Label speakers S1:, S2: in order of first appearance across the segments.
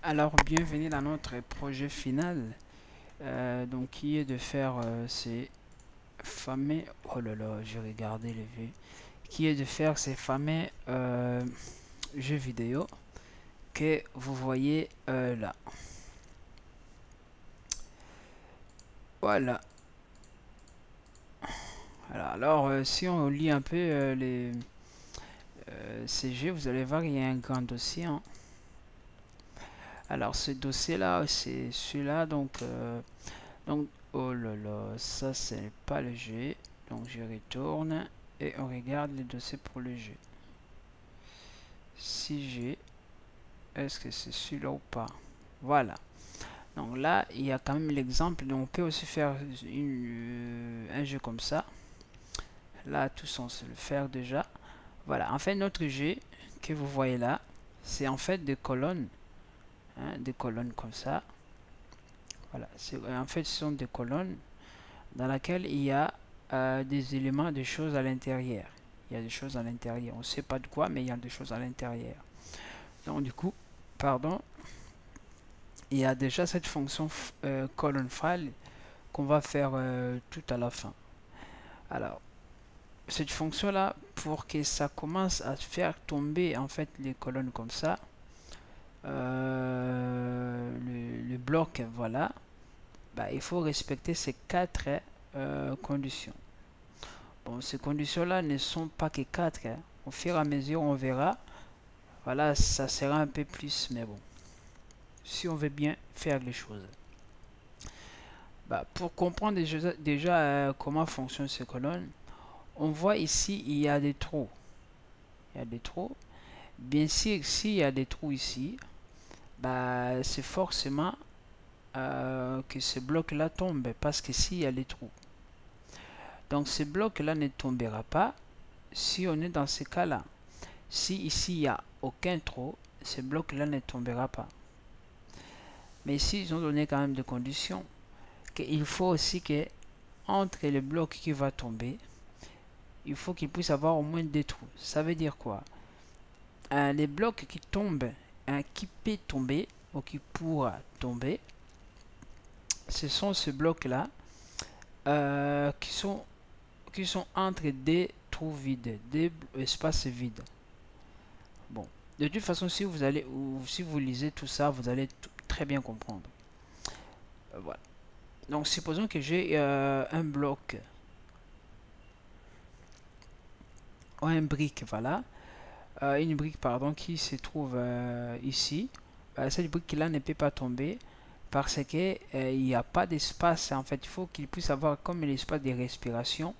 S1: Alors, bienvenue dans notre projet final, donc qui est de faire ces fameux, oh là là, j'ai regardé les vues, qui est de faire ces fameux jeux vidéo que vous voyez là. Voilà. Alors, si on lit un peu ces jeux, vous allez voir qu'il y a un grand dossier, hein. Alors, ce dossier-là, c'est celui-là, donc, oh là là, ça c'est pas le jeu. Donc je retourne et on regarde le dossier pour le jeu. Si j'ai, est-ce que c'est celui-là ou pas? Voilà. Donc là, il y a quand même l'exemple. Donc on peut aussi faire un jeu comme ça. Là, tous on sait le faire déjà. Voilà. En fait, notre jeu que vous voyez là, c'est en fait des colonnes, hein, des colonnes comme ça. Voilà. En fait, ce sont des colonnes dans lesquelles il y a des éléments, des choses à l'intérieur. Il y a des choses à l'intérieur. On ne sait pas de quoi, mais il y a des choses à l'intérieur. Donc du coup, pardon, il y a déjà cette fonction colon file qu'on va faire tout à la fin. Alors, cette fonction là, pour que ça commence à faire tomber en fait les colonnes comme ça, le bloc, voilà, bah, il faut respecter ces quatre conditions. Bon, ces conditions là ne sont pas que quatre, hein. Au fur et à mesure on verra, voilà, ça sera un peu plus, mais bon, si on veut bien faire les choses. Bah, pour comprendre déjà comment fonctionnent ces colonnes, on voit ici il y a des trous. Il y a des trous. Bien sûr, s'il y a des trous ici, bah, c'est forcément que ce bloc-là tombe parce que s'il y a des trous. Donc ce bloc-là ne tombera pas si on est dans ce cas-là. Si ici il n'y a aucun trou, ce bloc-là ne tombera pas. Mais ici, ils ont donné quand même des conditions. Qu'il faut aussi que entre le bloc qui va tomber, il faut qu'il puisse avoir au moins deux trous. Ça veut dire quoi? Les blocs qui tombent, qui peut tomber ou qui pourra tomber, ce sont ces blocs-là qui sont entre des trous vides, des espaces vides. Bon, de toute façon, si vous allez ou si vous lisez tout ça, vous allez très bien comprendre. Voilà. Donc, supposons que j'ai un bloc ou un brique, voilà. Une brique pardon qui se trouve ici. Cette brique là ne peut pas tomber parce que il n'y a pas d'espace. En fait, il faut qu'il puisse avoir comme l'espace de respiration,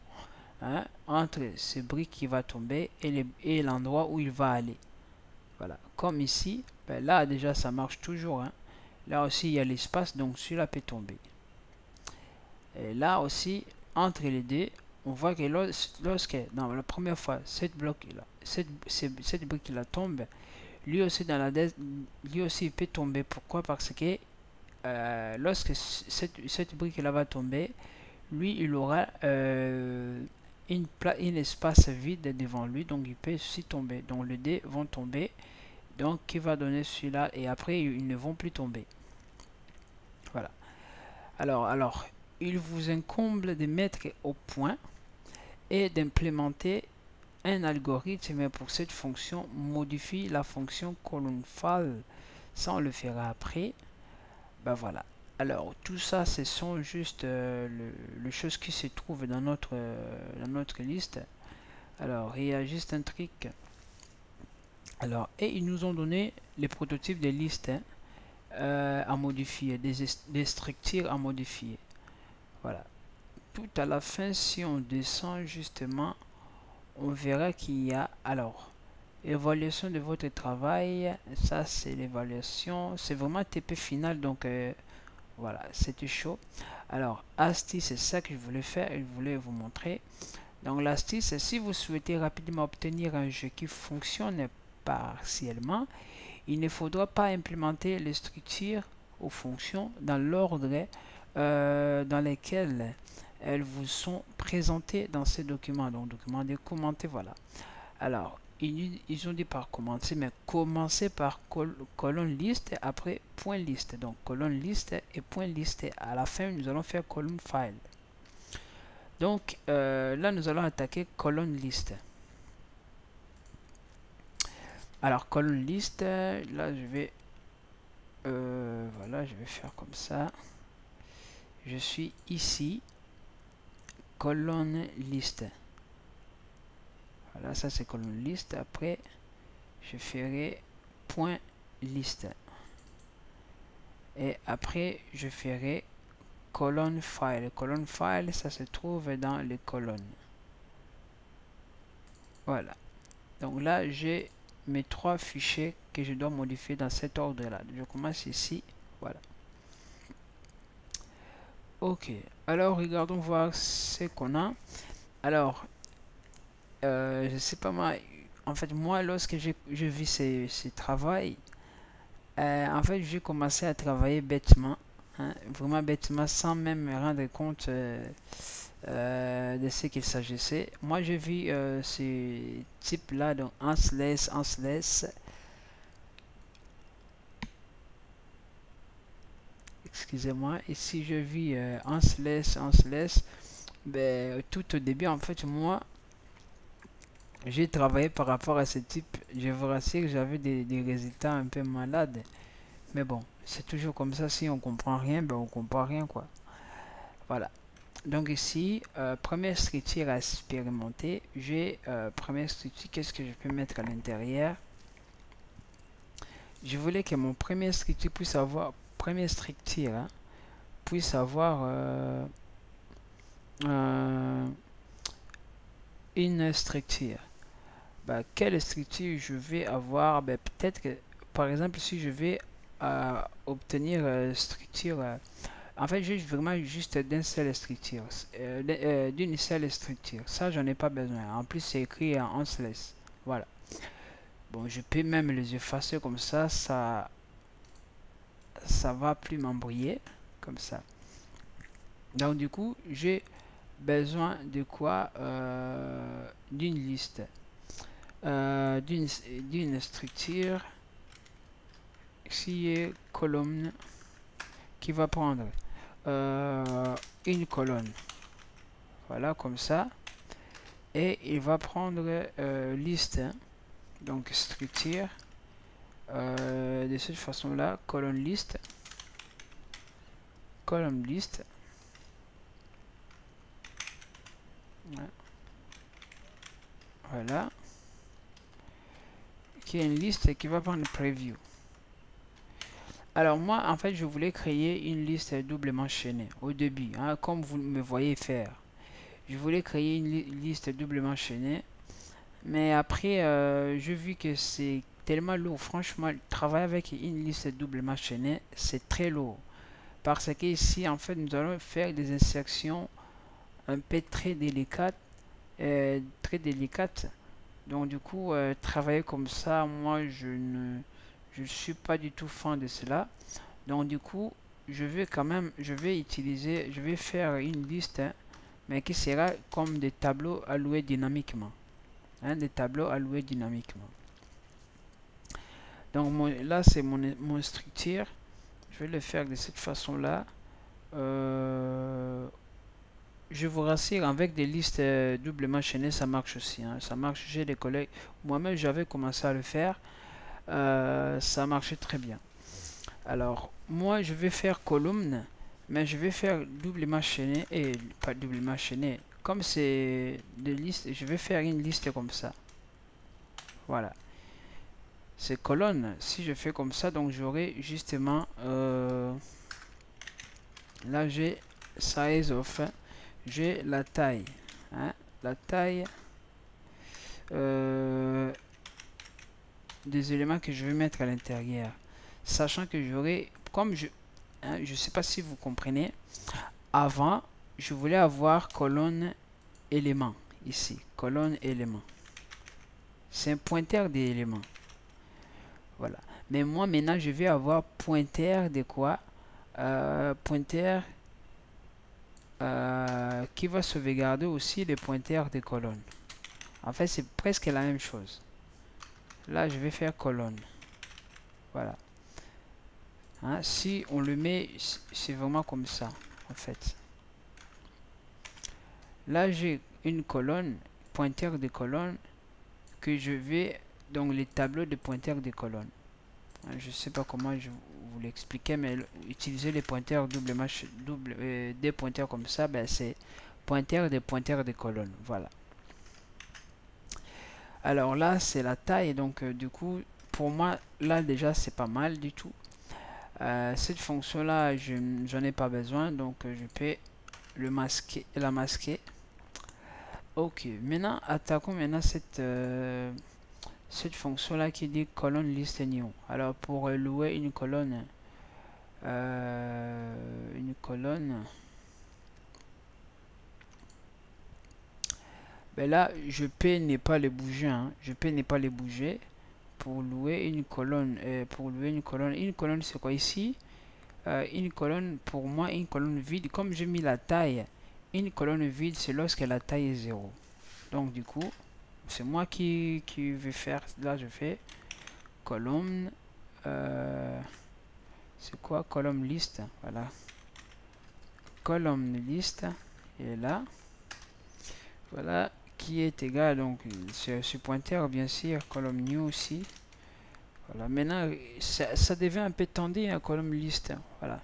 S1: hein, entre ce brique qui va tomber et l'endroit où il va aller. Voilà, comme ici, ben là déjà ça marche toujours, hein. Là aussi il y a l'espace, donc celui-là peut tomber. Et là aussi, entre les deux, on voit que lorsque, dans la première fois, cette brique là tombe, lui aussi lui aussi il peut tomber. Pourquoi? Parce que lorsque cette brique là va tomber, lui il aura une espace vide devant lui, donc il peut aussi tomber. Donc les dés vont tomber, donc qui va donner celui-là et après ils ne vont plus tomber. Voilà. Alors, il vous incombe de mettre au point et d'implémenter un algorithme pour cette fonction. Modifie la fonction colonFal. Ça on le fera après. Ben voilà. Alors tout ça ce sont juste les choses qui se trouvent dans dans notre liste. Alors il y a juste un truc. Alors et ils nous ont donné les prototypes des listes, hein, à modifier, des structures à modifier. Voilà. Tout à la fin, si on descend justement, on verra qu'il y a alors évaluation de votre travail. Ça c'est l'évaluation, c'est vraiment TP final, donc voilà, c'était chaud. Alors astuce, c'est ça que je voulais faire, je voulais vous montrer. Donc l'astuce, c'est si vous souhaitez rapidement obtenir un jeu qui fonctionne partiellement, il ne faudra pas implémenter les structures ou fonctions dans l'ordre dans lesquels elles vous sont présentées dans ces documents. Donc document de commenter, voilà. Alors ils ont dit par commencer, mais commencer par colonne liste et après point liste. Donc colonne liste et point liste. Et à la fin, nous allons faire colonne file. Donc là, nous allons attaquer colonne liste. Alors colonne liste, là je vais voilà, je vais faire comme ça. Je suis ici, colonne liste. Voilà, ça c'est colonne liste. Après, je ferai point liste. Et après, je ferai colonne file. Colonne file, ça se trouve dans les colonnes. Voilà. Donc là, j'ai mes 3 fichiers que je dois modifier dans cet ordre-là. Je commence ici. Voilà. Ok. Alors, regardons voir ce qu'on a. Alors, je sais pas moi. En fait, moi, lorsque je vis ces travaux, en fait, j'ai commencé à travailler bêtement. Hein, vraiment bêtement, sans même me rendre compte de ce qu'il s'agissait. Moi, j'ai vu ce type-là, donc Anselès. Excusez-moi. Ici, je vis Anselès. Ben, tout au début, en fait, moi, j'ai travaillé par rapport à ce type. Je vous rassure que j'avais des résultats un peu malades. Mais bon, c'est toujours comme ça. Si on comprend rien, ben on comprend rien, quoi. Voilà. Donc ici, première structure à expérimenter. J'ai première structure, qu'est-ce que je peux mettre à l'intérieur? Je voulais que mon première structure puisse avoir, première structure, hein, puisse avoir une structure. Bah, quelle structure je vais avoir? Bah, peut-être que, par exemple, si je vais obtenir structure, en fait, j'ai vraiment juste d'une seule structure, d'une seule structure. Ça, j'en ai pas besoin. En plus, c'est écrit en slash. Voilà. Bon, je peux même les effacer comme ça va plus m'embrouiller, comme ça. Donc, du coup, j'ai besoin de quoi? D'une liste, d'une structure qui est colonne, qui va prendre une colonne. Voilà, comme ça. Et il va prendre liste, hein, donc structure, de cette façon là, colonne liste, voilà, qui est une liste qui va prendre preview. Alors moi, en fait, je voulais créer une liste doublement chaînée au début, hein, comme vous me voyez faire. Je voulais créer une liste doublement chaînée, mais après, j'ai vu que c'est tellement lourd. Franchement, travailler avec une liste doublement chaînée, c'est très lourd. Parce que ici, en fait, nous allons faire des insertions un peu très délicates. Donc, du coup, travailler comme ça, moi, je suis pas du tout fan de cela. Donc, du coup, je vais quand même, je vais faire une liste, hein, mais qui sera comme des tableaux alloués dynamiquement. Hein, des tableaux alloués dynamiquement. Donc, là, c'est mon structure. Je vais le faire de cette façon-là. Je vous rassure, avec des listes doublement chaînées, ça marche aussi. Hein. Ça marche, j'ai des collègues. Moi-même, j'avais commencé à le faire. Ça marchait très bien. Alors, moi, je vais faire colonne, mais je vais faire doublement chaîné et pas doublement chaîné. Comme c'est des listes, je vais faire une liste comme ça. Voilà. C'est colonne. Si je fais comme ça, donc j'aurai justement là j'ai size of, j'ai la taille, hein, la taille des éléments que je vais mettre à l'intérieur, sachant que j'aurai, comme je sais pas si vous comprenez, avant je voulais avoir colonne élément ici, colonne élément, c'est un pointeur des éléments, voilà. Mais moi maintenant je vais avoir pointeur de quoi? Pointeur qui va sauvegarder aussi les pointeurs des colonnes. En fait, c'est presque la même chose. là je vais faire colonne. Voilà. Hein, si on le met, c'est vraiment comme ça en fait. Là j'ai une colonne, pointeur de colonne, que je vais donc les tableaux de pointeur de colonne. Hein, je sais pas comment je vous l'expliquer, mais utiliser les pointeurs des pointeurs comme ça, ben c'est pointeur de colonne. Voilà. Alors là c'est la taille, donc du coup pour moi là déjà c'est pas mal du tout. Cette fonction là j'en ai pas besoin, donc je peux le masquer, la masquer. Ok, maintenant attaquons maintenant cette fonction là qui dit colonne liste new. Alors pour louer une colonne, ben là je peux ne pas les bouger, hein. Je peux ne pas les bouger pour louer une colonne. Une colonne c'est quoi ici? Une colonne, pour moi une colonne vide, comme j'ai mis la taille, une colonne vide c'est lorsque la taille est 0. Donc du coup c'est moi qui vais faire, là je fais colonne, c'est quoi, colonne liste, voilà, colonne liste, et là voilà, qui est égal, donc ce pointeur bien sûr, colonne new aussi. Voilà, maintenant ça devient un peu tendu, hein, colonne liste, voilà,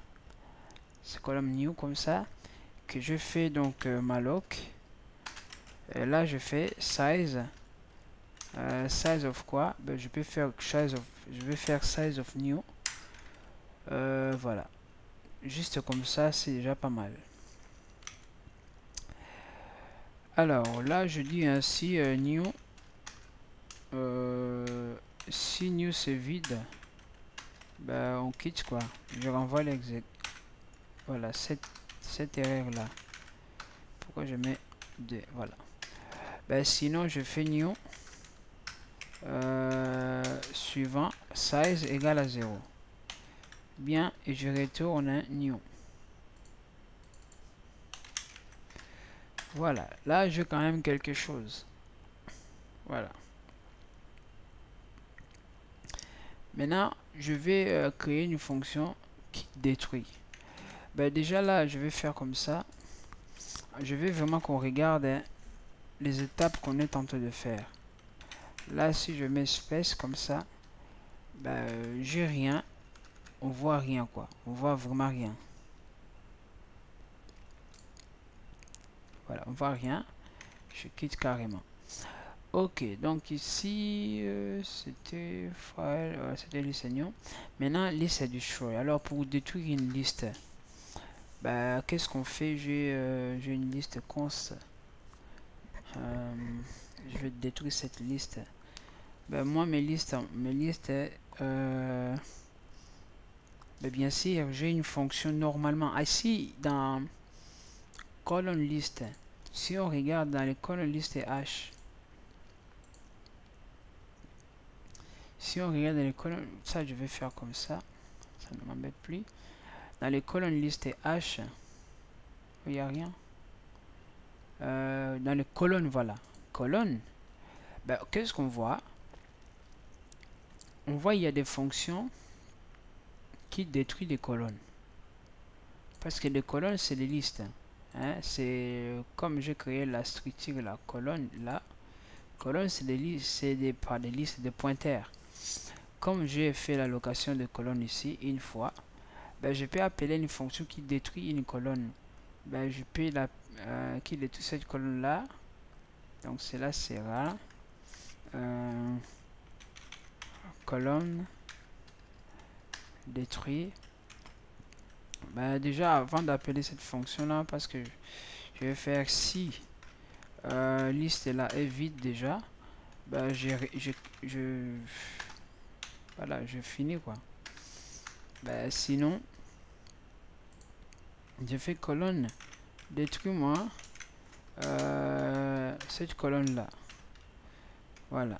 S1: c'est colonne new comme ça, que je fais donc malloc, et là je fais size, size of quoi, ben, je peux faire size of, je vais faire size of new, voilà, juste comme ça c'est déjà pas mal. Alors là je dis ainsi new, si new c'est vide, ben, on quitte quoi, je renvoie l'exec. Voilà, cette erreur là, pourquoi je mets 2, voilà. Ben, sinon je fais new, suivant, size égale à 0. Bien, et je retourne un new. Voilà, là j'ai quand même quelque chose. Voilà. Maintenant, je vais créer une fonction qui détruit. Ben, déjà là, je vais faire comme ça. Je vais vraiment qu'on regarde, hein, les étapes qu'on est en train de faire. Là, si je mets space comme ça, ben, j'ai rien. On voit rien quoi. On voit vraiment rien. Voilà, on voit rien. Je quitte carrément. Ok, donc ici c'était file, c'était l'enseignant. Maintenant liste est destroy. Alors pour détruire une liste, bah, qu'est-ce qu'on fait? J'ai une liste const. Je vais détruire cette liste. Ben, moi mes listes ben, bien sûr j'ai une fonction normalement ici dans colonne liste. Si on regarde dans les colonnes liste h, si on regarde dans les colonnes, ça je vais faire comme ça ne m'embête plus. Dans les colonnes liste h, il n'y a rien. Dans les colonnes, voilà, colonnes, ben, qu'est-ce qu'on voit? On voit il y a des fonctions qui détruisent les colonnes, parce que les colonnes c'est des listes, hein. C'est comme j'ai créé la structure, la colonne là, colonne c'est des listes, c'est pas des listes de pointeurs. Comme j'ai fait l'allocation de colonnes ici une fois, ben, je peux appeler une fonction qui détruit une colonne. Ben, je peux la qui détruit cette colonne là, donc cela sera colonne détruit. Ben, déjà avant d'appeler cette fonction là, parce que je vais faire si liste là est vide déjà, ben, voilà, je finis quoi. Ben, sinon je fais colonne détruit moi cette colonne là, voilà.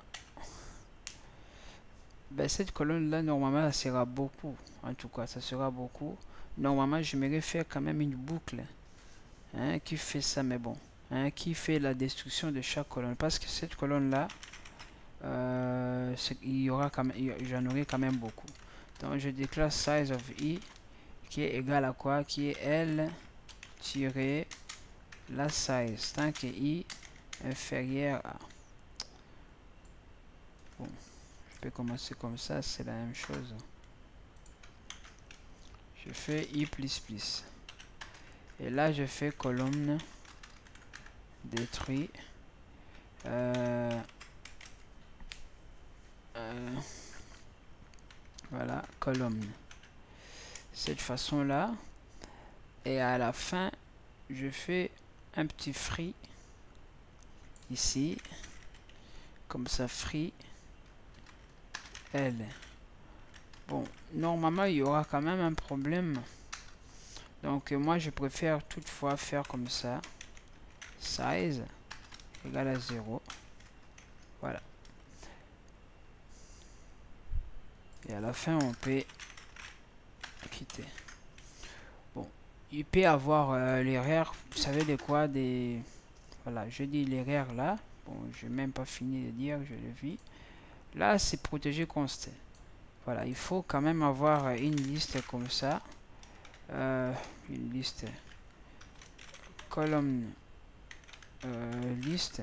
S1: Ben, cette colonne là normalement ça sera beaucoup, en tout cas ça sera beaucoup. Normalement j'aimerais faire quand même une boucle, hein, qui fait ça, mais bon, hein, qui fait la destruction de chaque colonne, parce que cette colonne là il y aura quand même, j'en aurai quand même beaucoup. Donc je déclare size of i qui est égal à quoi? Qui est L tiré la size tant que i inférieur à. Bon, je peux commencer comme ça, c'est la même chose. Je fais i plus plus. Et là, je fais colonne détruit. Voilà, colonne. Cette façon-là. Et à la fin, je fais un petit free ici. Comme ça, free L. Bon, normalement, il y aura quand même un problème. Donc, moi, je préfère toutefois faire comme ça. Size égale à 0. Voilà. Et à la fin, on peut quitter. Bon, il peut avoir l'erreur, vous savez de quoi? Voilà, je dis l'erreur là. Bon, je n'ai même pas fini de dire, je le vis. Là, c'est protégé constant. Voilà, il faut quand même avoir une liste comme ça. Une liste. Colonne liste.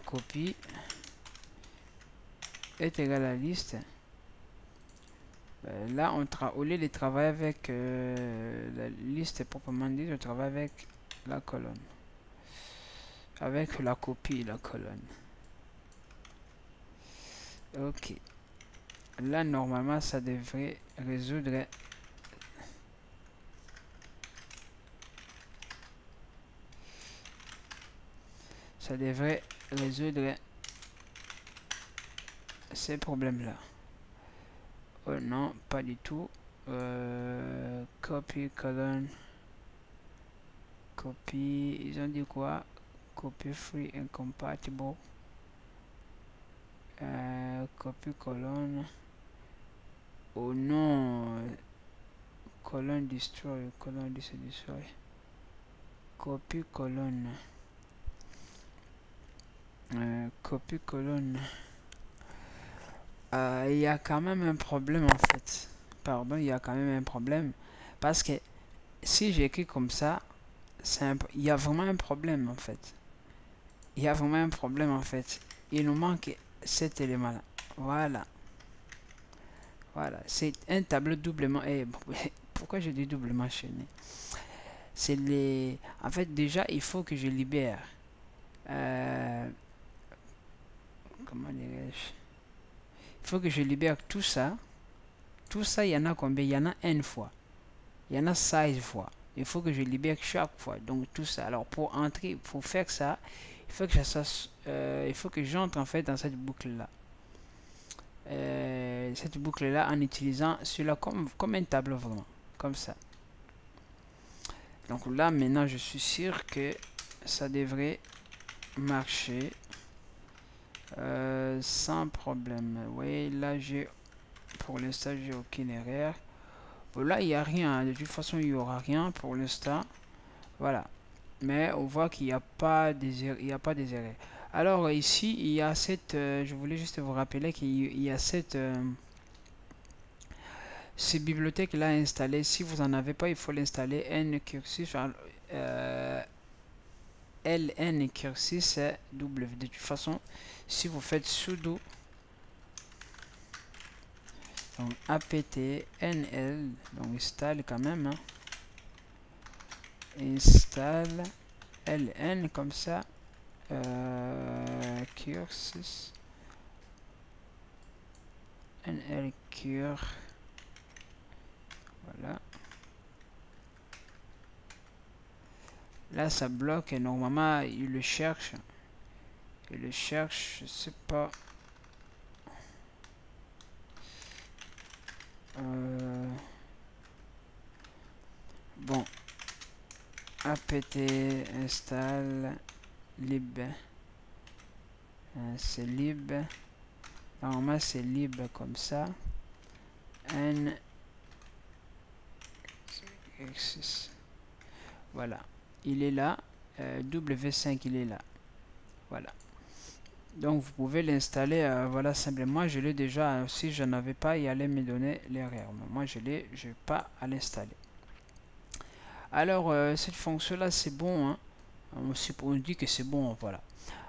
S1: Copie est égal à liste. Là, au lieu de travailler avec la liste proprement dit, je travaille avec la colonne. Avec la copie et la colonne. Ok. Là, normalement, ça devrait résoudre. Ça devrait résoudre ces problèmes-là. Oh non, pas du tout. Copy, colonne. Copy, ils ont dit quoi? Copy free incompatible. Copy colonne. Oh non. Colonne destroy. Colonne destroy. Copy colonne. Copy colonne. Il y a quand même un problème en fait. Pardon, il y a quand même un problème. Parce que si j'écris comme ça, il y a vraiment un problème en fait. Il y a vraiment un problème en fait. Il nous manque cet élément-là. Voilà. Voilà. C'est un tableau doublement. Pourquoi je dis doublement chaîné? C'est les. En fait, déjà, il faut que je libère. Comment dirais-je? Il faut que je libère tout ça. Tout ça, il y en a combien? Il y en a n fois. Il y en a 16 fois. Il faut que je libère chaque fois. Donc tout ça. Alors pour entrer, pour faire ça, il faut que il faut que j'entre en fait dans cette boucle là. Cette boucle là en utilisant celui-là comme un tableau vraiment. Comme ça. Donc là maintenant je suis sûr que ça devrait marcher sans problème. Oui, là j'ai pour l'instant j'ai aucune erreur. Bon, là il n'y a rien. De toute façon il n'y aura rien pour l'instant. Voilà. Mais on voit qu'il n'y a pas des erreurs. Alors ici, il y a cette... je voulais juste vous rappeler qu'il y a ces bibliothèques-là installées. Si vous n'en avez pas, il faut l'installer. Ncursus, ln cursus w. De toute façon, si vous faites sudo, donc apt nl, donc installe quand même, hein, installe ln comme ça. Cursus nl cure, voilà, là ça bloque et normalement il le cherche, je sais pas, bon, apt installe lib, c'est lib, normalement c'est lib comme ça, n x6, voilà, il est là, w5 il est là, voilà. Donc vous pouvez l'installer, voilà, simplement je l'ai déjà, si je n'avais pas, il allait me donner l'erreur. Mais moi je l'ai, je n'ai pas à l'installer. Alors cette fonction là c'est bon, hein. On dit que c'est bon, voilà.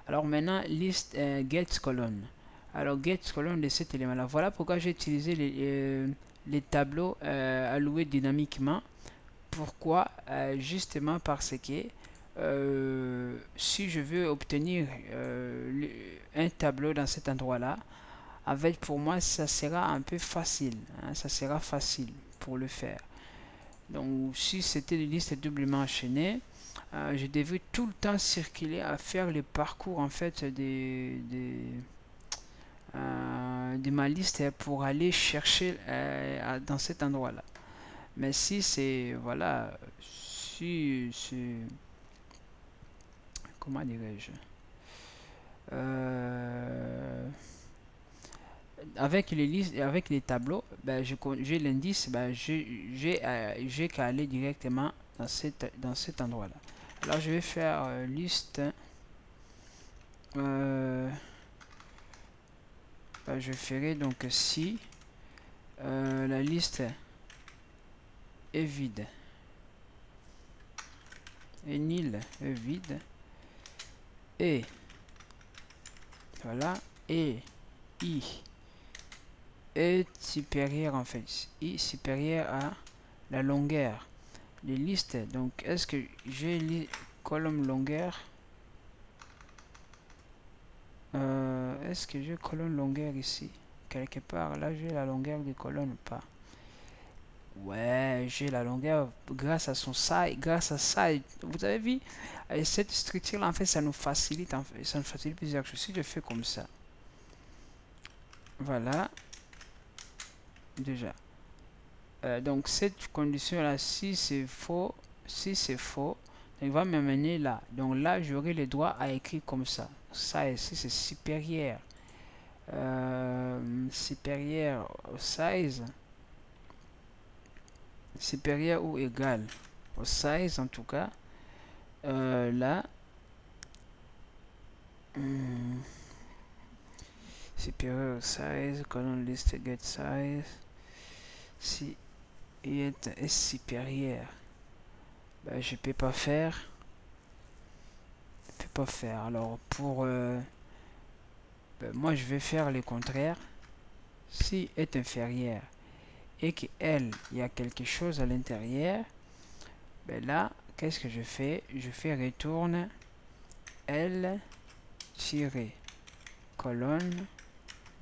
S1: Alors maintenant list get colonne. Alors get colonne de cet élément là. Voilà pourquoi j'ai utilisé les tableaux alloués dynamiquement. Pourquoi? Justement parce que si je veux obtenir un tableau dans cet endroit là, avec pour moi ça sera un peu facile, hein, ça sera facile pour le faire. Donc si c'était une liste doublement enchaînée, je devais tout le temps circuler à faire le parcours en fait de ma liste pour aller chercher dans cet endroit là. Mais si c'est, voilà, si c'est, comment dirais-je, avec les listes, avec les tableaux, ben, j'ai l'indice, ben, j'ai qu'à aller directement dans cet endroit-là. Alors je vais faire liste, ben, je ferai donc si la liste est vide, et nil est vide, et voilà, et i est supérieur, en fait, i supérieur à la longueur des listes. Donc est-ce que j'ai colonne longueur, est-ce que j'ai colonne longueur ici quelque part? Là j'ai la longueur des colonnes ou pas? Ouais, j'ai la longueur grâce à son size, grâce à ça. Vous avez vu, cette structure là en fait ça nous facilite, en fait, ça nous facilite plusieurs choses. Si je fais comme ça, voilà, déjà. Donc cette condition là, si c'est faux, si c'est faux, il va m'amener là. Donc là j'aurai le droit à écrire comme ça. Ça ici c'est supérieur, supérieur au size, supérieur ou égal au size en tout cas. Là, supérieur au size, colonne list get size. Si il est supérieur, ben, je peux pas faire. Je peux pas faire. Alors pour ben, moi je vais faire le contraire. Si est inférieur et que elle il y a quelque chose à l'intérieur, ben là qu'est-ce que je fais? Je fais retourne L tiré colonne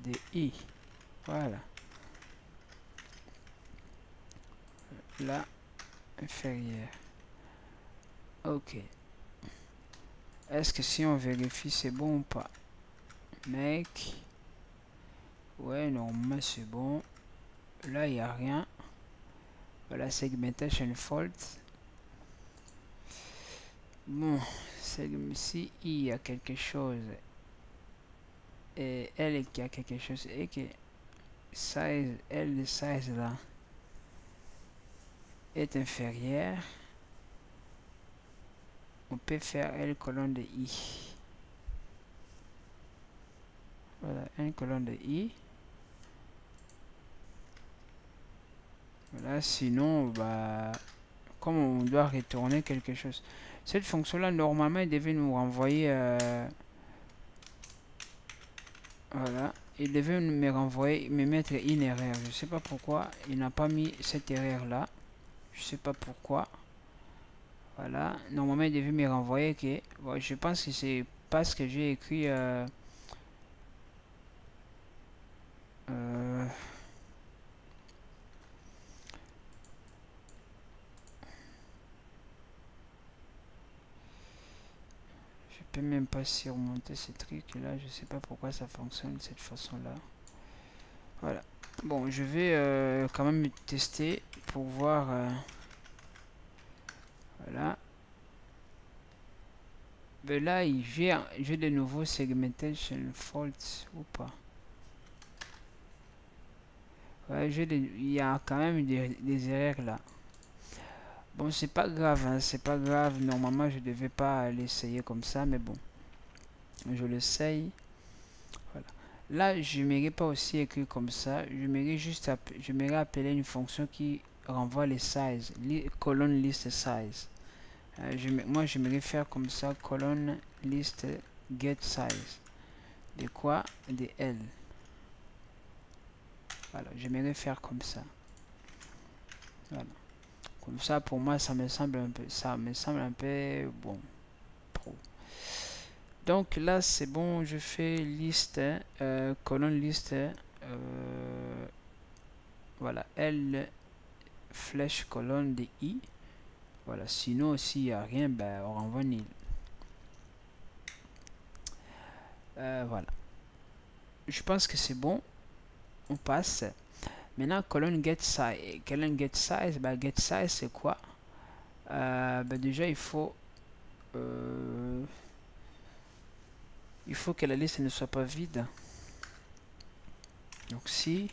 S1: de I. Voilà. Là, inférieur. Ok. Est-ce que si on vérifie c'est bon ou pas? Mec. Ouais, normalement c'est bon. Là, il n'y a rien. Voilà, segmentation fault. Bon, si il y a quelque chose et elle qui a quelque chose et que size, elle, le size là est inférieur, on peut faire L colonne de I. Voilà, une colonne de I. Voilà, sinon, bah, comme on doit retourner quelque chose. Cette fonction-là, normalement, elle devait nous renvoyer... voilà, il devait me renvoyer, me mettre une erreur. Je sais pas pourquoi il n'a pas mis cette erreur-là. Je sais pas pourquoi. Voilà, normalement, il devait me renvoyer que... Bon, je pense que c'est parce que j'ai écrit... je peux même pas surmonter ce truc là, je sais pas pourquoi ça fonctionne de cette façon là. Voilà, bon je vais quand même tester pour voir. Voilà, mais là j'ai de nouveau segmentation fault ou pas? Ouais, il y a quand même des erreurs là. Bon, c'est pas grave, hein, c'est pas grave. Normalement, je devais pas l'essayer comme ça, mais bon, je l'essaye. là, je n'aimerais pas aussi écrire comme ça. J'aimerais appeler une fonction qui renvoie les sizes, colonne list size. Moi, j'aimerais faire comme ça, colonne list get size. De quoi? De L. Voilà, j'aimerais faire comme ça. Voilà. Comme ça, pour moi, ça me semble un peu bon. Pro. Donc là, c'est bon, je fais liste, colonne liste, voilà, L flèche colonne de I. Voilà, sinon, s'il n'y a rien, ben, on renvoie nil. Voilà. Je pense que c'est bon. On passe. Maintenant, colonne get size. Colonne get size, ben, get size, c'est quoi? Ben, déjà, il faut que la liste ne soit pas vide. Donc, si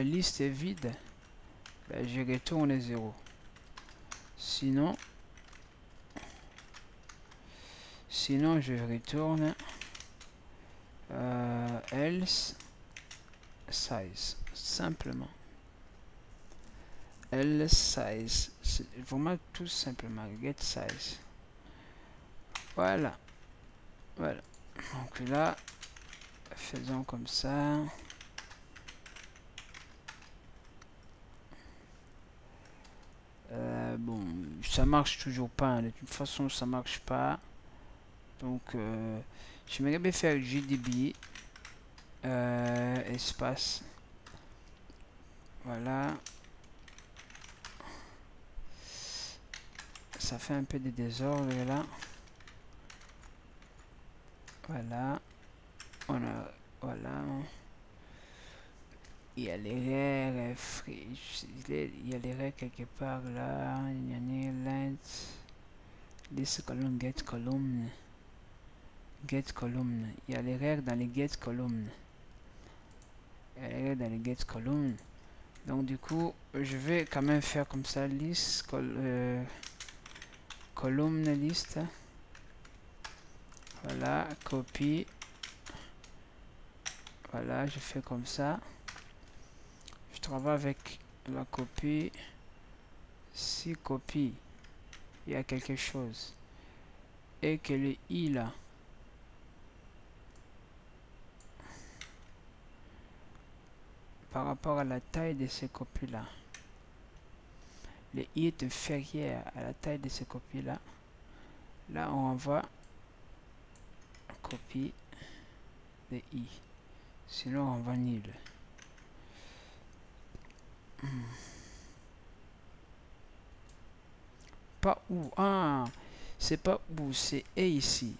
S1: liste est vide, ben, je retourne 0. Sinon, je retourne else size, simplement. Else size, c'est vraiment tout simplement get size. Voilà. Voilà. Donc là, faisons comme ça. Bon, ça marche toujours pas. Hein. De toute façon, ça marche pas. Donc, j'aimerais bien faire GDB espace. Voilà. Ça fait un peu de désordre là. Voilà. Voilà. Il y a l'erreur. Il y a l'erreur quelque part là. Il y a une length. This column get column. Get column. Il y a l'erreur dans les get column. Il y a l'erreur dans les get column. Donc du coup, je vais quand même faire comme ça. List column list. Voilà, copie. Voilà, je fais comme ça. Je travaille avec la copie. Si copie, il y a quelque chose. Et que le i là. Par rapport à la taille de ces copies là. Le i est inférieur à la taille de ces copies là. Là, on envoie copie de i. Sinon, on envoie nul. Pas où. Ah, c'est pas où, c'est et ici.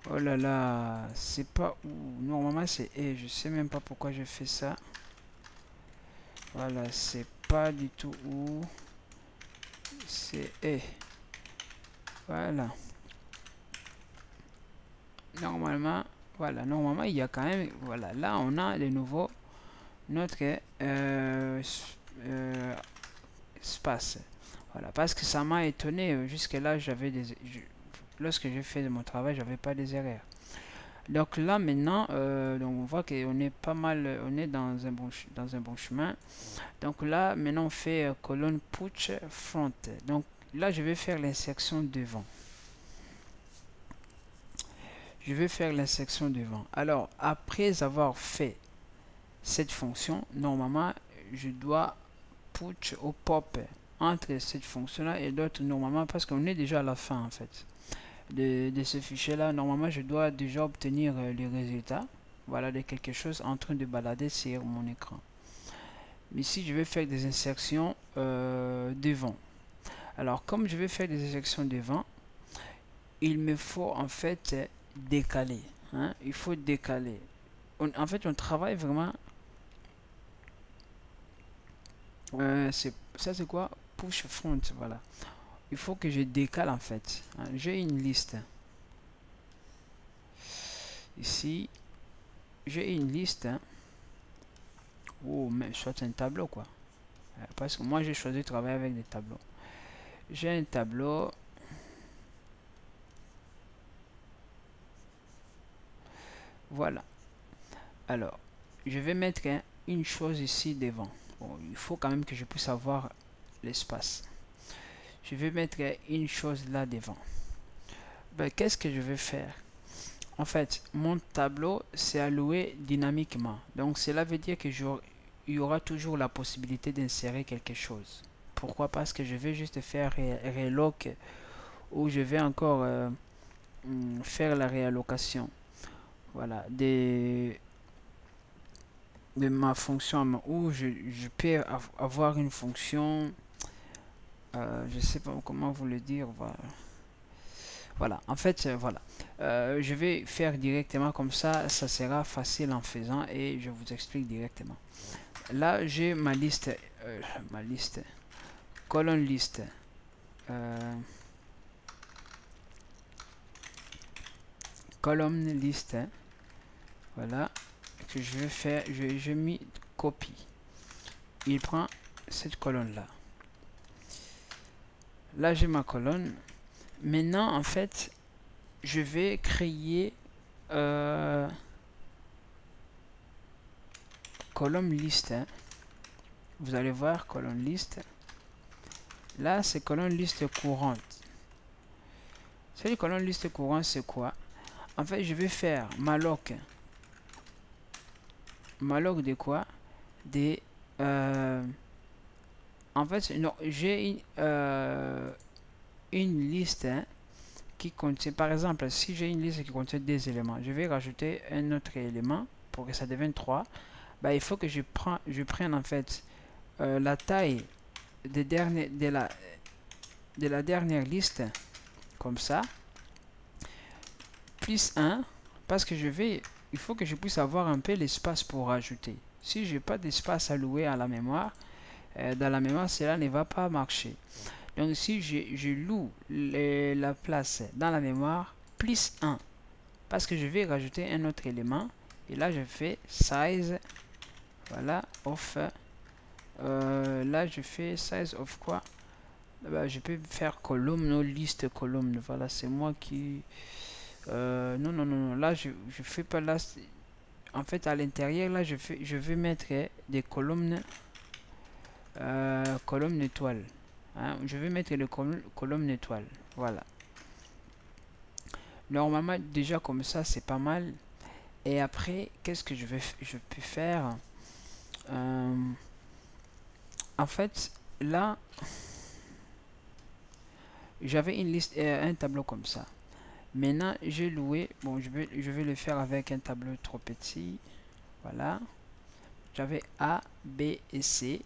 S1: Oh là là, c'est pas où. Normalement, c'est et. Je sais même pas pourquoi je fais ça. Voilà, c'est pas du tout où. C'est et. Voilà. Normalement, voilà, normalement, il y a quand même. Voilà, là, on a de nouveau notre espace. Voilà, parce que ça m'a étonné. Jusque là, lorsque j'ai fait mon travail, j'avais pas des erreurs. Donc là maintenant, donc on voit qu'on est pas mal, on est dans un bon chemin. Donc là maintenant on fait colonne push front. Donc là je vais faire l'insertion devant. Je vais faire l'insertion devant. Alors après avoir fait cette fonction, normalement je dois push au pop entre cette fonction là et l'autre normalement parce qu'on est déjà à la fin en fait. De ce fichier là, normalement je dois déjà obtenir les résultats, voilà, de quelque chose en train de balader sur mon écran. Mais ici je vais faire des insertions devant. Alors comme je vais faire des insertions devant, il me faut en fait décaler, hein? Il faut décaler. En fait on travaille vraiment ça c'est quoi? Push front, voilà. Il faut que je décale en fait, hein? J'ai une liste ici, j'ai une liste, hein? Ou même soit un tableau quoi, parce que moi j'ai choisi de travailler avec des tableaux. J'ai un tableau, voilà. Alors, je vais mettre une chose ici devant. Bon, il faut quand même que je puisse avoir l'espace. Je vais mettre une chose là devant. Ben, qu'est-ce que je vais faire? En fait, mon tableau c'est alloué dynamiquement. Donc, cela veut dire que il y aura toujours la possibilité d'insérer quelque chose. Pourquoi? Parce que je vais juste faire reloc ou je vais encore faire la réallocation. Voilà, de ma fonction où je peux avoir une fonction, je sais pas comment vous le dire, voilà, en fait, voilà. Je vais faire directement comme ça sera facile en faisant et je vous explique directement. Là, j'ai ma liste, ma liste, colonne liste, colonne liste, hein, voilà, que je vais faire, je mis copie. Il prend cette colonne là. Là, j'ai ma colonne. Maintenant, en fait, je vais créer colonne liste. Hein. Vous allez voir colonne liste. Là, c'est colonne liste courante. Cette colonne liste courante, c'est quoi? En fait, je vais faire malloc. Malloc de quoi? Des en fait, non, j'ai une liste hein, qui contient, par exemple, si j'ai une liste qui contient des éléments, je vais rajouter un autre élément pour que ça devienne 3. Bah, il faut que je prenne en fait la taille de la dernière liste, comme ça, plus 1, parce que il faut que je puisse avoir un peu l'espace pour rajouter. Si je n'ai pas d'espace alloué à la mémoire, dans la mémoire, cela ne va pas marcher. Donc si je loue la place dans la mémoire, plus 1, parce que je vais rajouter un autre élément, et là je fais size, voilà, of, là je fais size of quoi? Bah, je peux faire column, non, liste column, voilà, c'est moi qui... non, non, non, non, là je fais pas là, en fait à l'intérieur, là je vais mettre des colonnes, colonne étoile. Hein, je vais mettre le colonne étoile. Voilà. Normalement, déjà comme ça, c'est pas mal. Et après, qu'est-ce que je peux faire? En fait, là, j'avais une liste, un tableau comme ça. Maintenant, j'ai loué. Bon, je vais le faire avec un tableau trop petit. Voilà. J'avais A, B et C.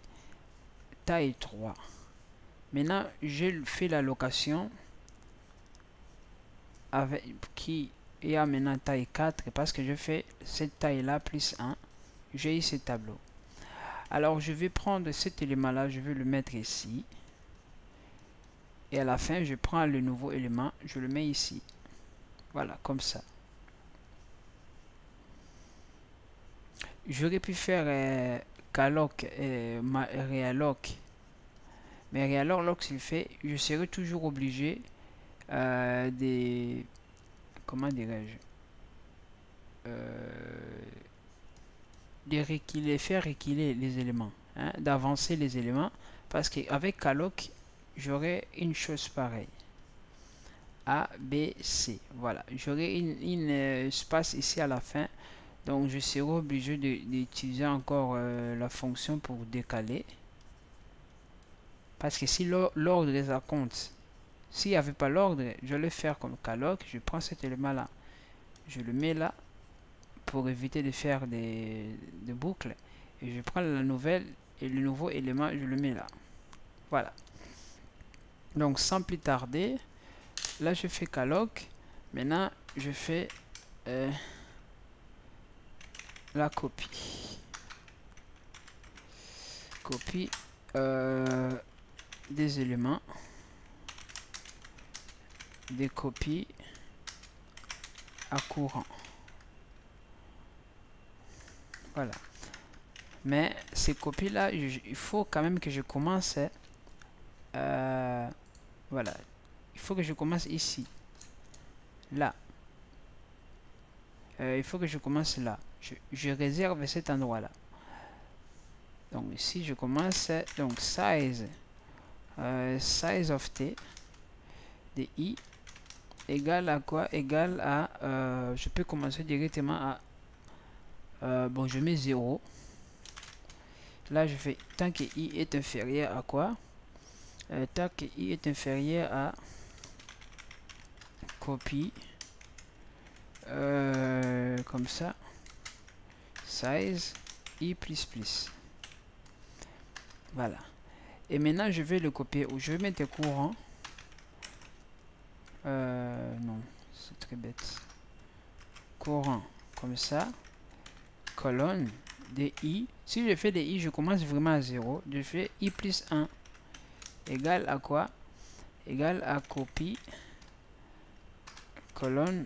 S1: Taille 3. Maintenant, j'ai fait la location avec qui est à maintenant taille 4 parce que je fais cette taille là plus 1. J'ai eu ce tableau. Alors, je vais prendre cet élément là, je vais le mettre ici. Et à la fin, je prends le nouveau élément, je le mets ici. Voilà, comme ça. J'aurais pu faire calloc et realloc. Mais realloc, lorsqu'il fait, je serai toujours obligé de... Comment dirais-je de faire reculer les éléments. Hein, d'avancer les éléments. Parce qu'avec calloc, j'aurai une chose pareille. A, B, C. Voilà. J'aurai une espace ici à la fin. Donc, je serai obligé d'utiliser encore la fonction pour décaler. Parce que si l'ordre des compte, s'il n'y avait pas l'ordre, je vais le faire comme calloc. Je prends cet élément-là. Je le mets là pour éviter de faire des boucles. Et je prends la nouvelle et le nouveau élément, je le mets là. Voilà. Donc, sans plus tarder, là, je fais calloc. Maintenant, je fais la copie. Copie des éléments. Des copies à courant. Voilà. Mais ces copies-là, il faut quand même que je commence. Voilà. Il faut que je commence ici. Là. Il faut que je commence là. je réserve cet endroit là. Donc ici je commence, donc size, size of t de i égale à quoi? Égale à, je peux commencer directement à, bon je mets 0. Là je fais tant que i est inférieur à quoi? Tant que i est inférieur à copie, comme ça, size i plus plus. Voilà. Et maintenant je vais le copier ou je vais mettre courant. Non, c'est très bête. Courant comme ça, colonne des i. Si je fais des i, je commence vraiment à 0. Je fais i plus 1 égale à quoi? Égale à copie, colonne,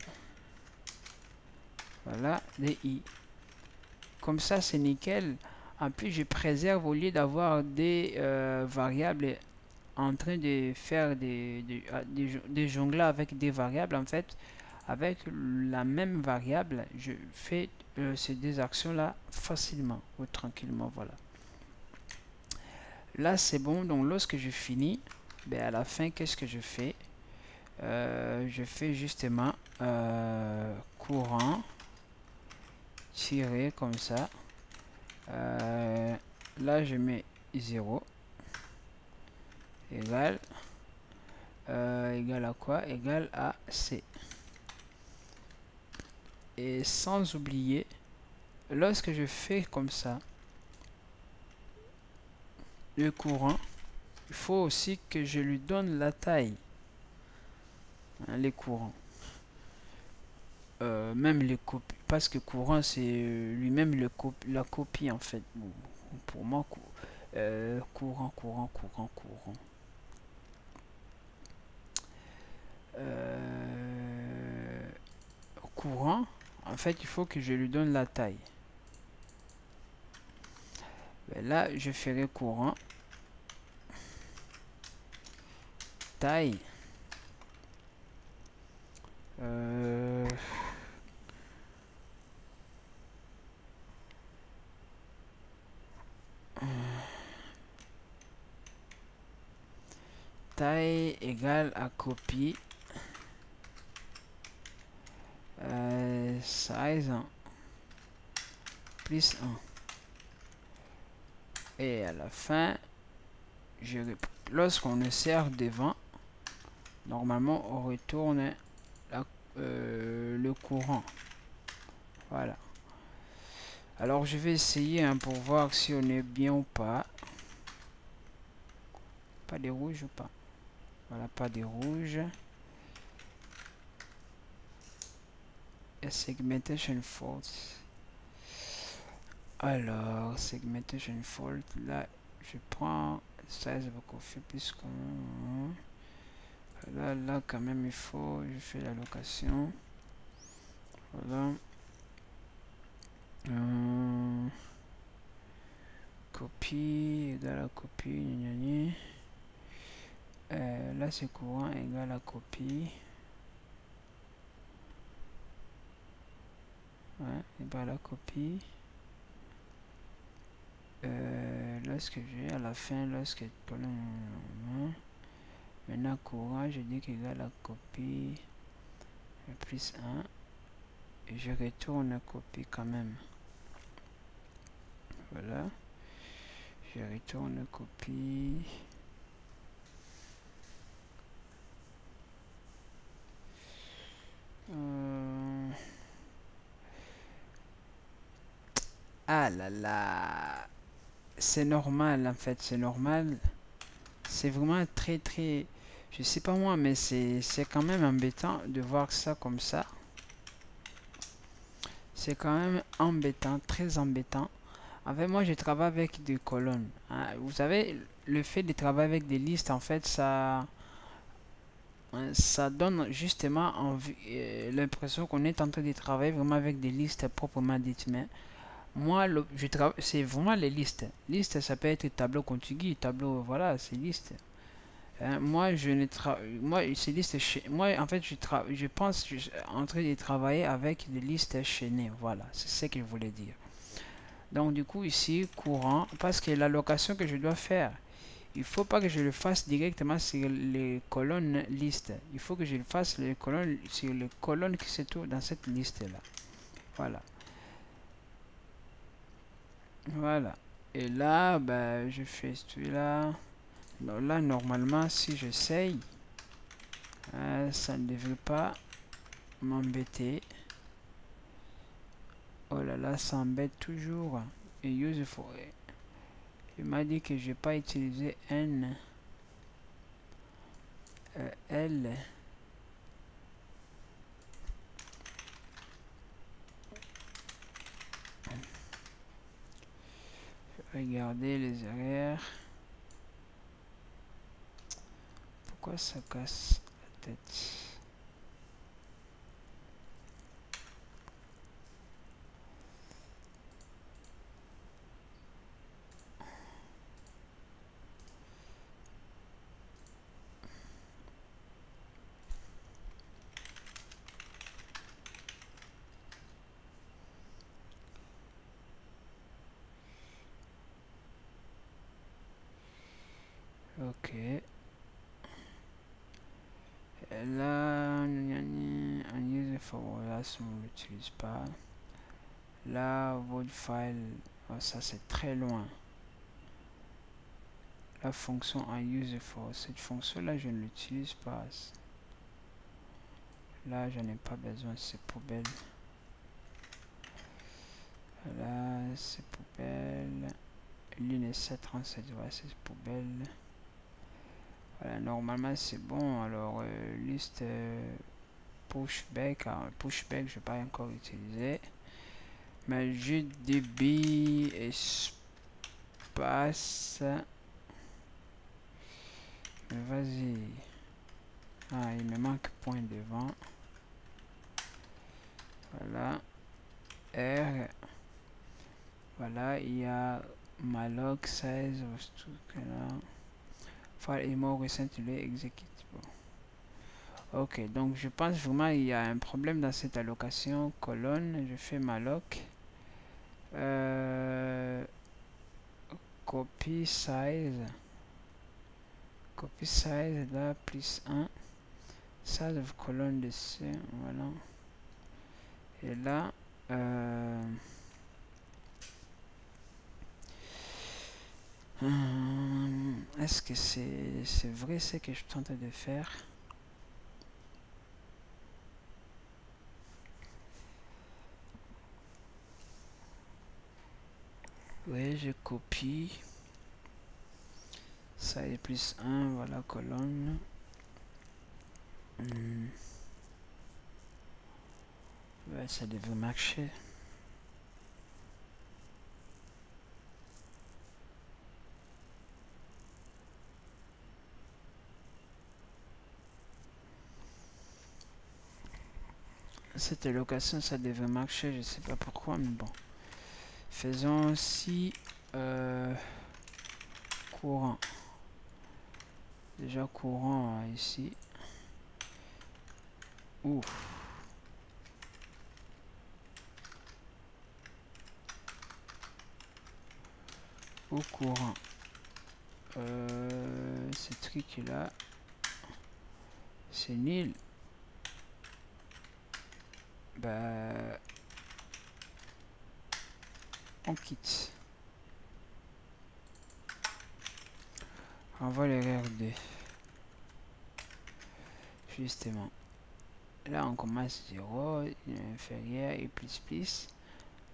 S1: voilà, des i. Comme ça, c'est nickel. En plus, je préserve au lieu d'avoir des variables en train de faire des jongleurs avec des variables. En fait, avec la même variable, je fais ces deux actions-là facilement ou tranquillement. Voilà. Là, c'est bon. Donc, lorsque je finis, ben, à la fin, qu'est-ce que je fais? Je fais justement courant tiré comme ça. Là, je mets 0 égale à quoi? Égale à C. Et sans oublier, lorsque je fais comme ça, le courant, il faut aussi que je lui donne la taille. Hein, les courants. Même les copies. Parce que courant, c'est lui-même la copie en fait. Pour moi, courant. Courant, en fait, il faut que je lui donne la taille. Ben là, je ferai courant taille taille égale à copie size plus 1. Et à la fin, lorsqu'on le sert devant, normalement on retourne le courant. Voilà. Alors je vais essayer hein, pour voir si on est bien ou pas. Pas des rouges ou pas? Voilà, pas des rouges. Et segmentation fault. Alors, segmentation fault, là, je prends size beaucoup plus qu'on. Là, quand même, il faut, je fais l'allocation. Voilà. Copie égale à copie. Là, c'est courant égale à copie. Ouais, égale à copie. Lorsque j'ai à la fin, lorsque maintenant courant, je dis qu'égal à copie plus 1 et je retourne copie quand même. Voilà, je retourne copie. Ah là là, c'est normal en fait, c'est normal. C'est vraiment très, je sais pas moi, mais c'est quand même embêtant de voir ça comme ça. C'est quand même embêtant, très embêtant. En fait, moi, je travaille avec des colonnes. Hein. Vous savez, le fait de travailler avec des listes, en fait, ça donne justement l'impression qu'on est en train de travailler vraiment avec des listes proprement dites. Mais moi, je travaille, c'est vraiment les listes. Liste, ça peut être tableau contigu, tableau, voilà, c'est liste. Hein, moi, je ne travaille. Moi, ces listes moi, en fait, je pense que je suis en train de travailler avec des listes chaînées. Voilà, c'est ce que je voulais dire. Donc, du coup, ici, courant, parce que l'allocation que je dois faire, il faut pas que je le fasse directement sur les colonnes listes. Il faut que je le fasse les colonnes, sur les colonnes qui se trouvent dans cette liste-là. Voilà. Voilà. Et là, ben, je fais celui-là. Là, normalement, si j'essaye, ça ne devrait pas m'embêter. Oh là là, ça embête toujours. Et useful. Il m'a dit que je n'ai pas utilisé N, L. Regardez les arrières. Pourquoi ça casse la tête? Ok. Et là, un user for là, si on ne l'utilise pas. Là, votre file, oh, ça c'est très loin. La fonction en user for, cette fonction là, je ne l'utilise pas. Là, je n'ai pas besoin, c'est poubelle. Là, c'est poubelle. Ligne 737, ouais, c'est poubelle. Voilà, normalement c'est bon. Alors, liste pushback. Alors, pushback, je n'ai pas encore utilisé. Mais GDB espace. Mais vas-y. Ah, il me manque point devant. Voilà. R. Voilà, il y a malloc 16. File est more recently executable. Ok, donc je pense vraiment il y a un problème dans cette allocation. Colonne, je fais malloc. Copy size. Copy size là, plus 1. Size of colonne dessus. Voilà. Et là, est-ce que c'est vrai ce que je tente de faire? Oui, je copie. Ça est plus 1, voilà, colonne. Ouais, ça devrait marcher. Cette allocation, ça devrait marcher, je sais pas pourquoi, mais bon. Faisons si courant. Déjà courant ici. Ouf. Au courant. Ce truc là, c'est nul. Bah, on quitte. On va les regarder. Justement. Là, on commence 0, inférieur et plus.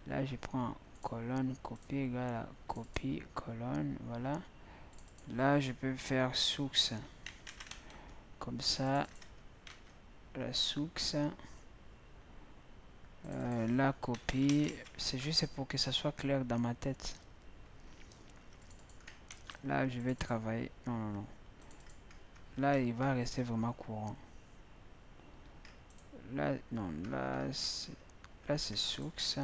S1: Là, je prends colonne, copie égale à copie, colonne, voilà. Là, je peux faire source. Comme ça, la source. La copie, c'est juste pour que ça soit clair dans ma tête. Là, je vais travailler. Non, non, non. Là, il va rester vraiment courant. Là, non, là, c'est source.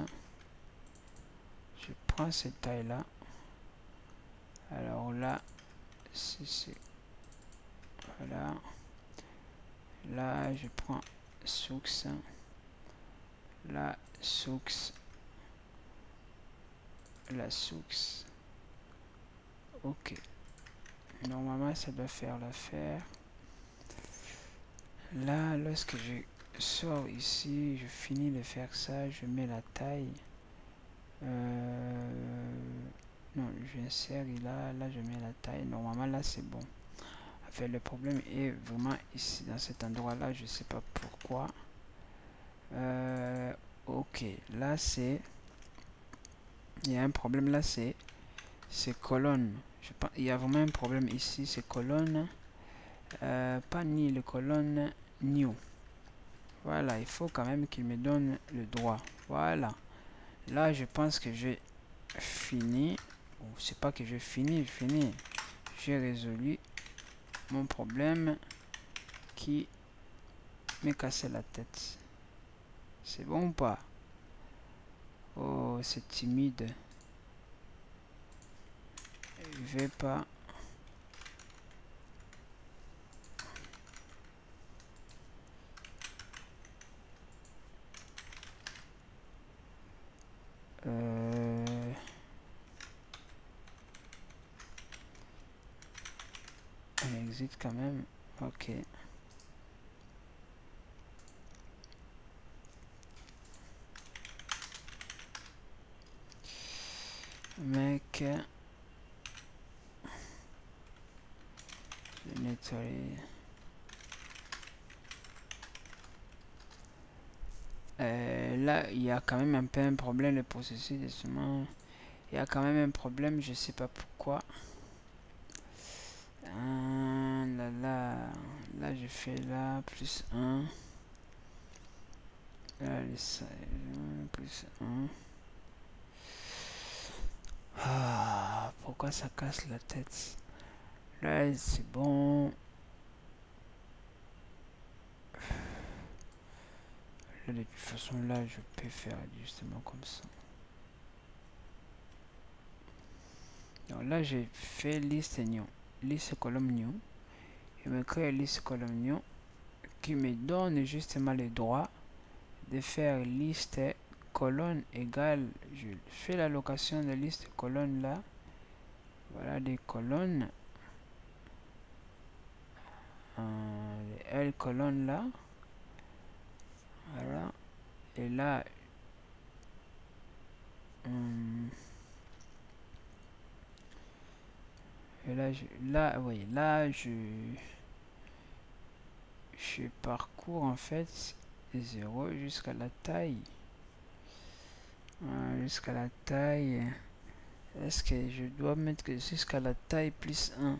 S1: Je prends cette taille-là. Alors là, c'est Voilà. Là, je prends source. La source. La source. Ok. Normalement, ça doit faire l'affaire. Là, lorsque je sors ici, je finis de faire ça, je mets la taille. Non, j'insère là, là je mets la taille. Normalement, là c'est bon. Enfin, le problème est vraiment ici, dans cet endroit-là, je sais pas pourquoi. Ok, là c'est... Il y a un problème là, c'est colonnes. Je pense, il y a vraiment un problème ici, c'est colonnes. Pas ni le colonne new. Voilà, il faut quand même qu'il me donne le droit. Voilà. Là, je pense que j'ai fini. Bon, c'est pas que j'ai fini, j'ai résolu mon problème qui me cassait la tête. C'est bon ou pas? Oh, c'est timide. Je vais pas... On exit quand même. Ok. Mec... Je vais nettoyer... là, il y a quand même un peu un problème, le processus de semence. Il y a quand même un problème, je sais pas pourquoi. Là, je fais là, plus 1. Là, plus 1. Ah, pourquoi ça casse la tête? Là, c'est bon. Là, de toute façon, là, je peux faire justement comme ça. Donc là, j'ai fait liste new. Liste colonne new. Il me crée liste colonne new qui me donne justement le droit de faire liste colonne égale. Je fais l'allocation de liste colonne là. Voilà des colonnes. Les L colonnes là. Voilà. Et là, oui, là, je parcours en fait 0 jusqu'à la taille. Jusqu'à la taille. Est-ce que je dois mettre que jusqu'à la taille plus 1?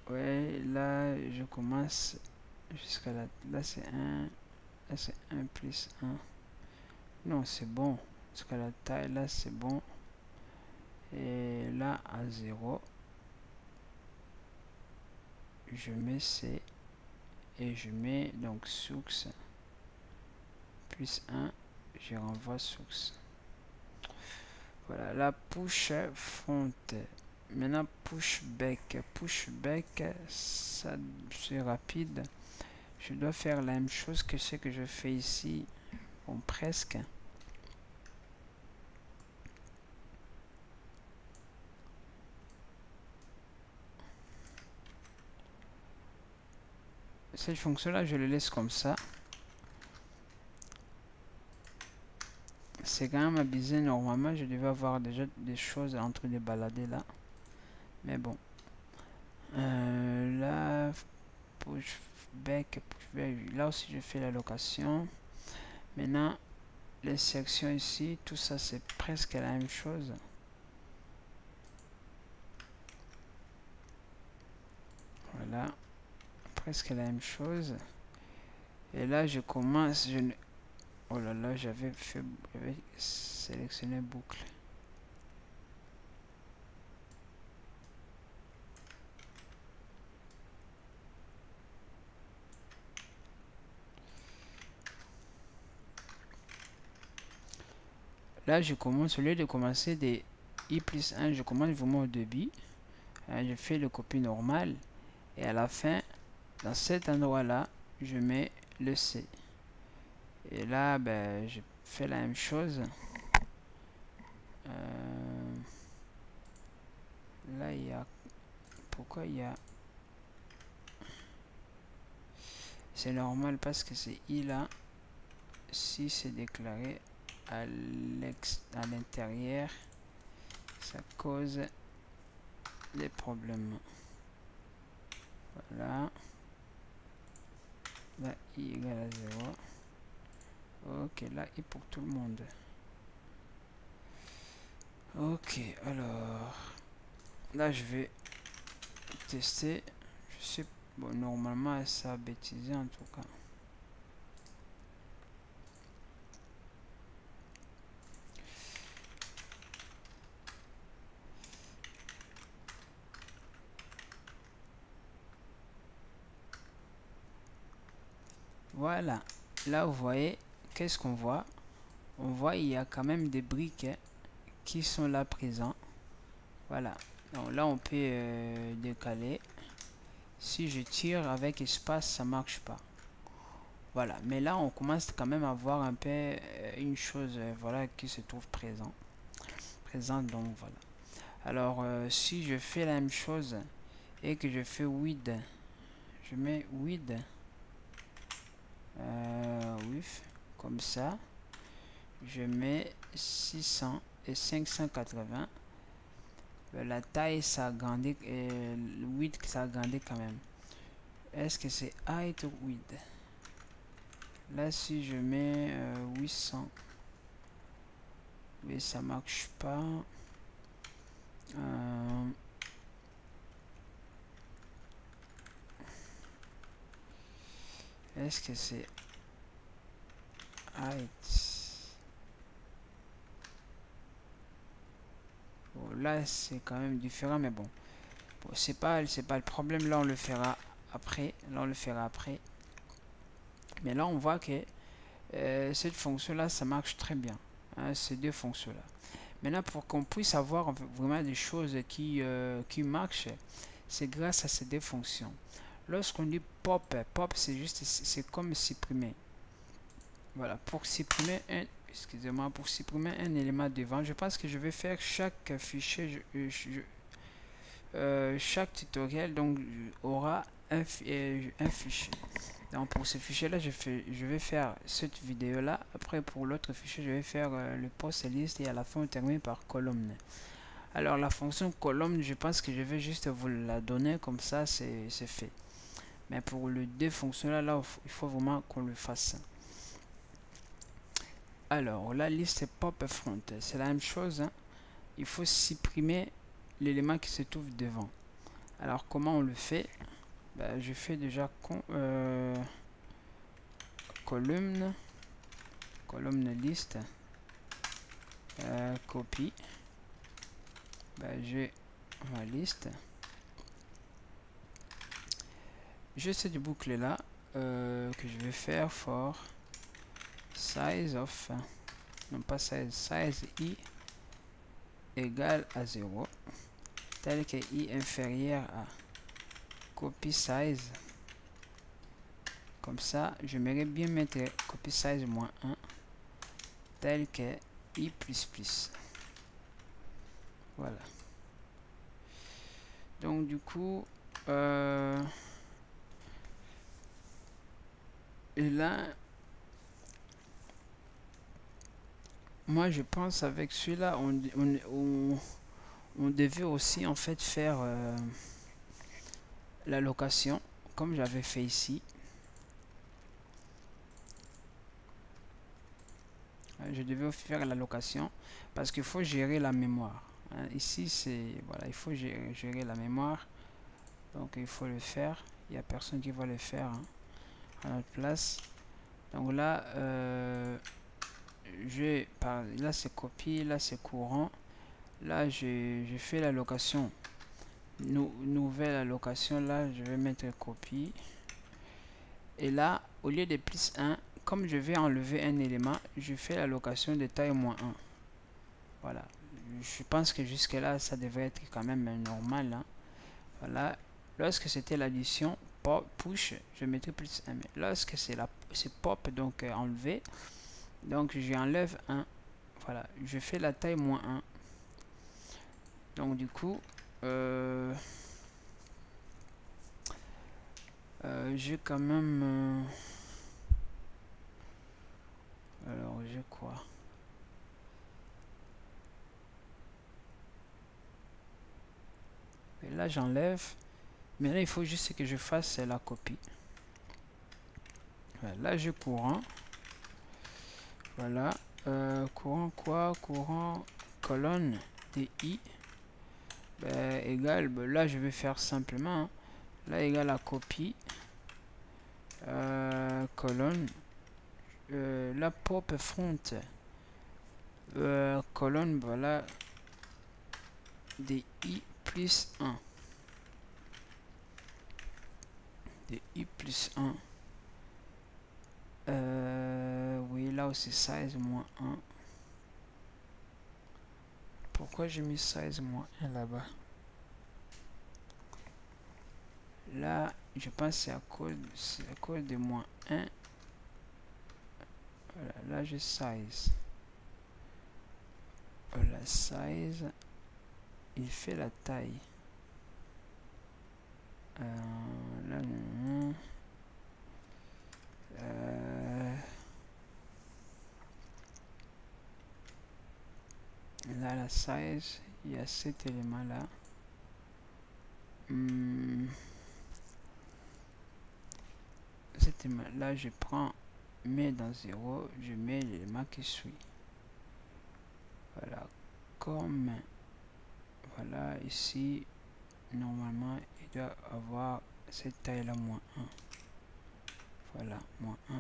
S1: Ouais, là, je commence jusqu'à la... Là, c'est 1. Là, c'est 1 plus 1. Non, c'est bon. Jusqu'à la taille, là, c'est bon. Et là, à 0, je mets C. Et je mets donc source plus 1. Je renvoie source. Voilà, la push front. Maintenant, push back. Push back, ça c'est rapide. Je dois faire la même chose que ce que je fais ici. Bon, presque. Cette fonction-là, je le laisse comme ça. C'est quand même abusé. Normalement, je devais avoir déjà des choses entre les balader là. Mais bon. Là, push back, là aussi je fais l'allocation. Maintenant, les sections ici, tout ça c'est presque la même chose. Voilà, presque la même chose. Et là, je commence. Oh là là, j'avais sélectionné boucle. Là, je commence, au lieu de commencer des i plus 1, je commence vraiment au début. je fais le copie normal et à la fin, dans cet endroit là, je mets le C. Et là, ben, je fais la même chose. Là, il y a... Pourquoi il y a... C'est normal parce que c'est I là. Si c'est déclaré à l'intérieur, ça cause des problèmes. Voilà. Là, I égale à 0. Ok, là, I pour tout le monde. Ok, alors... Là, je vais tester. Je sais... Bon, normalement, ça a bêtisé en tout cas. Voilà. Là, vous voyez, qu'est-ce qu'on voit? On voit il y a quand même des briques qui sont là présents. Voilà. Donc là, on peut décaler. Si je tire avec espace, ça marche pas. Voilà. Mais là, on commence quand même à voir un peu une chose voilà, qui se trouve présente. Donc voilà. Alors, si je fais la même chose et que je fais width, je mets width, width, comme ça. Je mets 600 et 580. La taille ça agrandit et le width ça agrandit quand même. Est-ce que c'est height ou width? Là si je mets 800, mais ça marche pas. Est-ce que c'est height? Bon, là c'est quand même différent, mais bon, c'est pas le problème. Là on le fera après. Mais là on voit que cette fonction là ça marche très bien, hein, ces deux fonctions là. Maintenant pour qu'on puisse avoir vraiment des choses qui marchent, c'est grâce à ces deux fonctions. Lorsqu'on dit pop, c'est juste, c'est comme supprimer. Voilà, pour supprimer un élément devant, je pense que je vais faire chaque fichier, chaque tutoriel donc aura un fichier. Donc pour ce fichier là, je vais faire cette vidéo là. Après pour l'autre fichier, je vais faire le post list et à la fin on termine par colonne. Alors la fonction colonne, je pense que je vais juste vous la donner comme ça, c'est fait. Mais pour les deux fonctions là, il faut vraiment qu'on le fasse. Alors la liste pop front, c'est la même chose, hein. Il faut supprimer l'élément qui se trouve devant. Alors comment on le fait? Ben, je fais déjà column liste, copie. Ben, j'ai ma liste. J'ai cette boucle là que je vais faire for size of, non pas size i égale à 0, tel que i inférieur à copy size. Comme ça, je m'aimerais bien mettre copy size moins 1 tel que i++. Voilà. Donc du coup, et là, moi je pense avec celui-là, on devait aussi en fait faire l'allocation comme j'avais fait ici. Je devais faire l'allocation parce qu'il faut gérer la mémoire, hein. Ici c'est voilà, il faut gérer la mémoire, donc il faut le faire. Il n'y a personne qui va le faire, hein, à notre place. Donc là là c'est copié, là c'est courant. Là j'ai fait l'allocation, nouvelle allocation. Là je vais mettre copie et là au lieu de plus 1, comme je vais enlever un élément, je fais l'allocation de taille moins 1. Voilà, je pense que jusque là ça devrait être quand même normal, hein. Voilà. Lorsque c'était l'addition, pop, push, je mettrai plus 1. Mais lorsque c'est pop, donc enlevé, donc j'enlève 1. Voilà. Je fais la taille moins 1. Donc du coup, j'ai quand même... alors j'ai quoi? Et là j'enlève. Mais là il faut juste que je fasse la copie. Voilà, là je courant. Voilà. Courant quoi? Courant colonne DI. Ben, égal. Ben, là je vais faire simplement. Hein. Là égal à copie. Colonne. La pop front. Colonne. Voilà. DI plus 1. DI plus 1. Oui, là aussi size moins 1. Pourquoi j'ai mis size moins 1 là-bas? Là, je pense que c'est à cause de moins 1. Voilà, là j'ai size. Voilà, size. Il fait la taille. Là, non. Là, la size, il y a cet élément là. Cet élément là, je prends, mets dans 0, je mets l'élément qui suit. Voilà, comme voilà, ici, normalement, il doit avoir cette taille là, moins 1. Voilà, moins 1.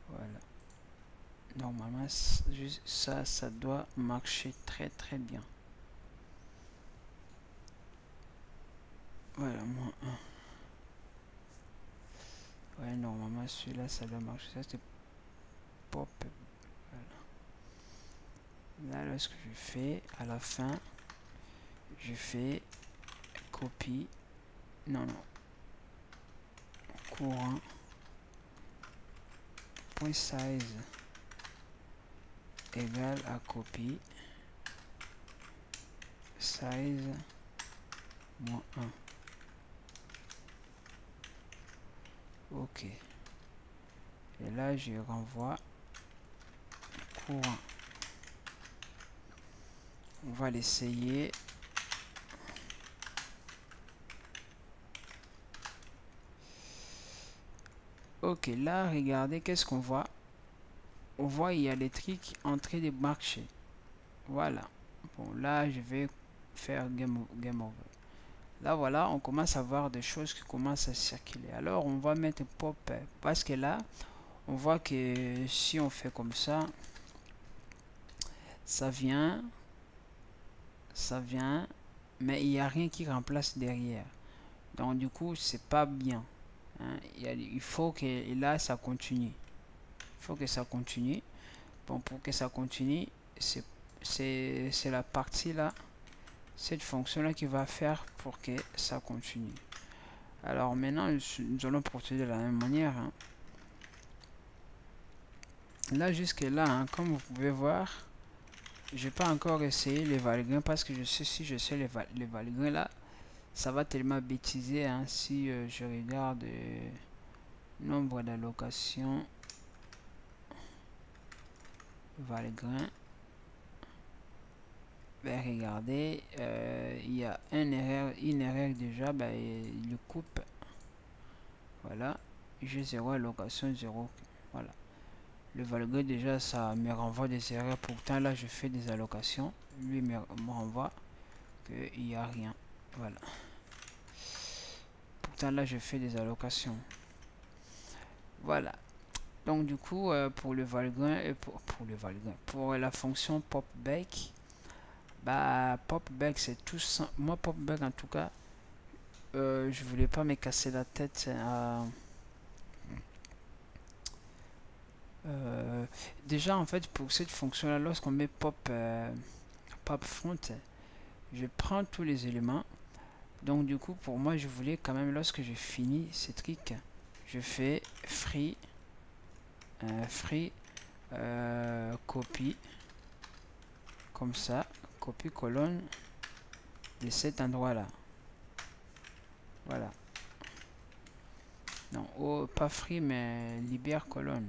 S1: Voilà. Normalement, ça doit marcher très très bien. Voilà, moins 1. Ouais, normalement, celui-là, ça doit marcher. Ça, c'est pop. Voilà. Là, lorsque je fais, à la fin, je fais copie. Non, non. Courant. Point size égal à copie. Size moins 1. Ok. Et là, je renvoie courant. On va l'essayer. Ok, là, regardez, qu'est-ce qu'on voit? On voit il y a des trucs en train de marcher. Voilà. Bon, là, je vais faire game over. Là, voilà, on commence à voir des choses qui commencent à circuler. Alors, on va mettre pop parce que là, on voit que si on fait comme ça, ça vient, mais il n'y a rien qui remplace derrière. Donc, du coup, c'est pas bien. Hein. Il faut que là, ça continue. Il faut que ça continue. Bon, pour que ça continue, c'est la partie là, cette fonction là qui va faire pour que ça continue. Alors maintenant, nous allons procéder de la même manière. Hein. Là, jusque là, hein, comme vous pouvez voir, je n'ai pas encore essayé les valgriens parce que je sais si je sais les valgriens là, ça va tellement bêtiser. Hein, si je regarde nombre d'allocations, valgriens. Ben, regardez, il y a une erreur déjà, ben, il le coupe. Voilà, j'ai 0 allocation, 0. Voilà, le valgrian déjà ça me renvoie des erreurs. Pourtant là je fais des allocations, lui me renvoie qu'il n'y a rien. Voilà, pourtant là je fais des allocations. Voilà, donc du coup pour le valgrian et pour la fonction popback, bah popback c'est tout ça. Moi popback en tout cas, je voulais pas me casser la tête à déjà en fait pour cette fonction là, lorsqu'on met pop front, je prends tous les éléments. Donc du coup, pour moi, je voulais quand même, lorsque je finis ces trucs, je fais free copie, comme ça, copie colonne de cet endroit là. Voilà. Non, oh, pas free, mais libère colonne.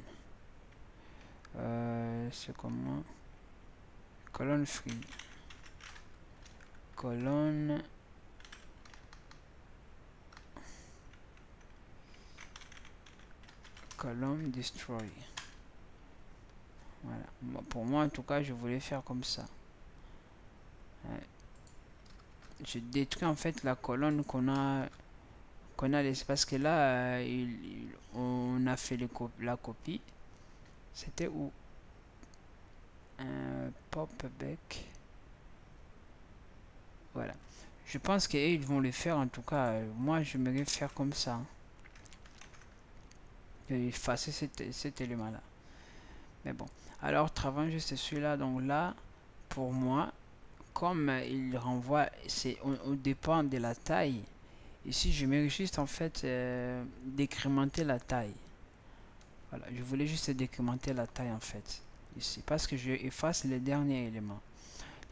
S1: C'est comment? Colonne free. Colonne. Colonne destroy. Voilà. Pour moi, en tout cas, je voulais faire comme ça. Ouais. Je détruis en fait la colonne qu'on a laissé, parce que là on a fait la copie. C'était où? Pop back. Voilà, je pense qu'ils vont le faire. En tout cas, moi je vais faire comme ça, et effacer cet élément là. Mais bon, alors travaillons juste celui-là. Donc là, pour moi, comme il renvoie, on dépend de la taille. Ici, je mets juste en fait décrémenter la taille. Voilà, je voulais juste décrémenter la taille en fait ici, parce que je efface les derniers éléments.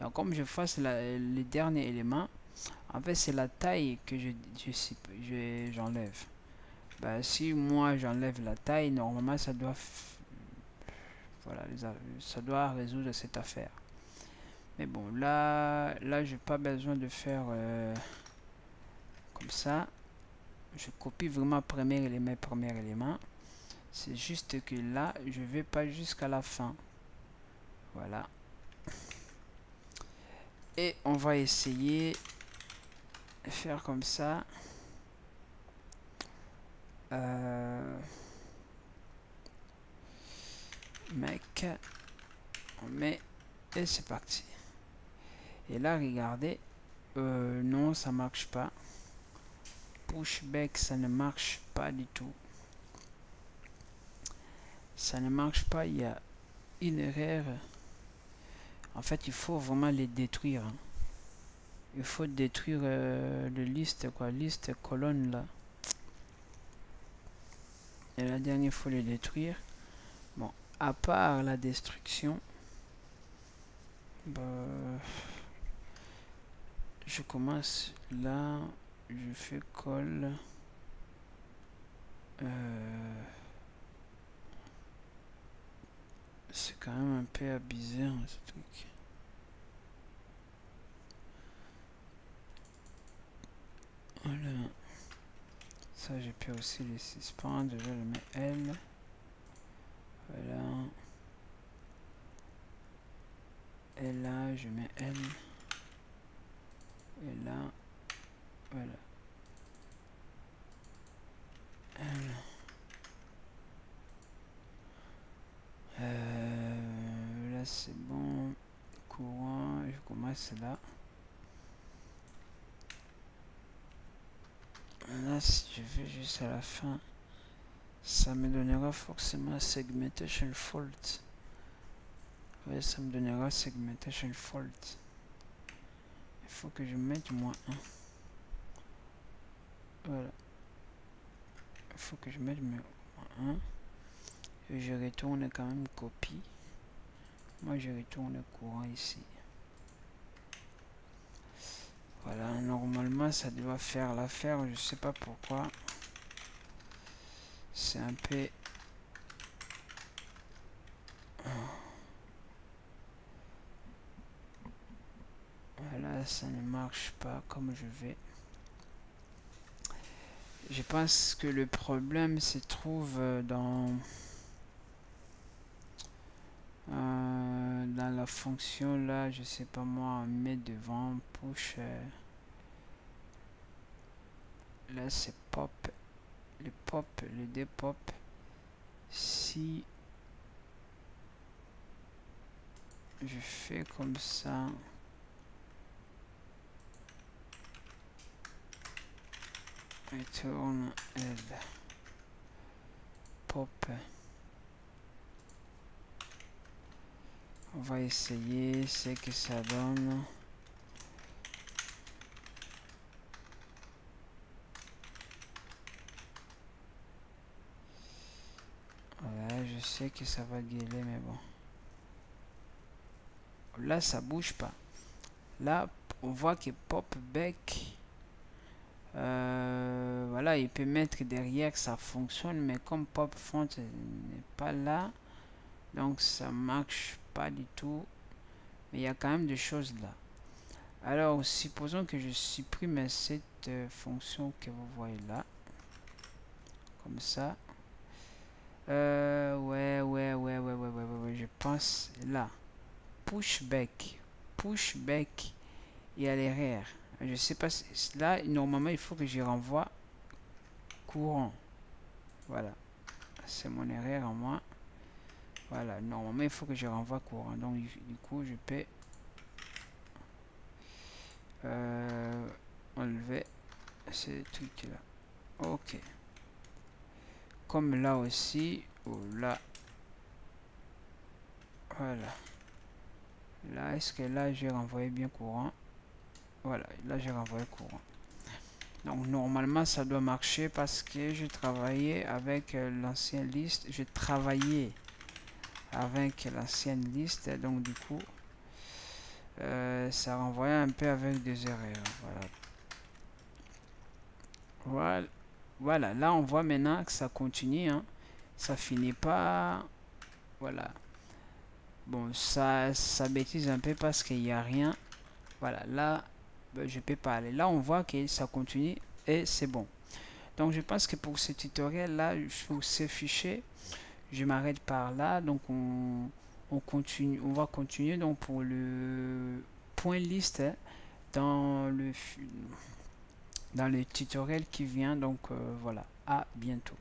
S1: Donc comme je efface les derniers éléments, en fait c'est la taille que j'enlève. Bah, si moi j'enlève la taille, normalement ça doit voilà, ça doit résoudre cette affaire. Mais bon, là j'ai pas besoin de faire comme ça. Je copie vraiment premier élément. C'est juste que là je vais pas jusqu'à la fin. Voilà. Et on va essayer de faire comme ça. Mec, on met et c'est parti. Et là, regardez, non, ça marche pas. Pushback, ça ne marche pas du tout. Ça ne marche pas, il y a une erreur. En fait, il faut vraiment les détruire. Hein. Il faut détruire le liste, quoi, liste colonne là. Et la dernière, il faut les détruire. Bon, à part la destruction, bah, je commence là, je fais call. C'est quand même un peu abusé hein, ce truc. Voilà. Ça, j'ai pu aussi les suspendre. Je le mets L. Voilà. Et là, je mets L. Et là, voilà. L. Là, c'est bon. Courant. Je commence là. Là, si je vais juste à la fin, ça me donnera forcément segmentation fault. Ouais, ça me donnera segmentation fault. Il faut que je mette -1. Voilà. Il faut que je mette -1. Et je retourne quand même copie. Moi, je retourne courant ici. Voilà, normalement, ça doit faire l'affaire. Je sais pas pourquoi. C'est un peu... Voilà, ça ne marche pas comme je vais. Je pense que le problème se trouve dans la fonction là, je sais pas moi, on met devant push. Là c'est pop, le dépop. Si je fais comme ça, return L, pop. On va essayer ce que ça donne. sais que ça va gueuler, mais bon. Là, ça bouge pas. Là, on voit que pop-back, voilà, il peut mettre derrière que ça fonctionne, mais comme pop font n'est pas là, donc ça marche pas du tout. Mais il y a quand même des choses là. Alors, supposons que je supprime cette fonction que vous voyez là, comme ça. Ouais, je pense là. Pushback. Pushback et à l'arrière. Je sais pas si là, normalement, il faut que je renvoie courant. Voilà. C'est mon erreur en moi. Voilà. Normalement, il faut que je renvoie courant. Donc, du coup, je peux enlever ce truc là. Ok. Comme là aussi. Ou là. Voilà. Là, est-ce que là, j'ai renvoyé bien courant? Voilà. Là, j'ai renvoyé courant. Donc normalement ça doit marcher parce que je travaillais avec l'ancienne liste. Je travaillais avec l'ancienne liste. Donc du coup ça renvoyait un peu avec des erreurs. Voilà. Voilà. Là on voit maintenant que ça continue. Hein. Ça finit pas. Voilà. Bon ça bêtise un peu parce qu'il n'y a rien. Voilà. Là je peux pas aller. Là on voit que ça continue et c'est bon. Donc je pense que pour ce tutoriel là, pour ces fichiers, je m'arrête par là. Donc on continue, on va continuer donc pour le point liste hein, dans le tutoriel qui vient. Donc voilà, à bientôt.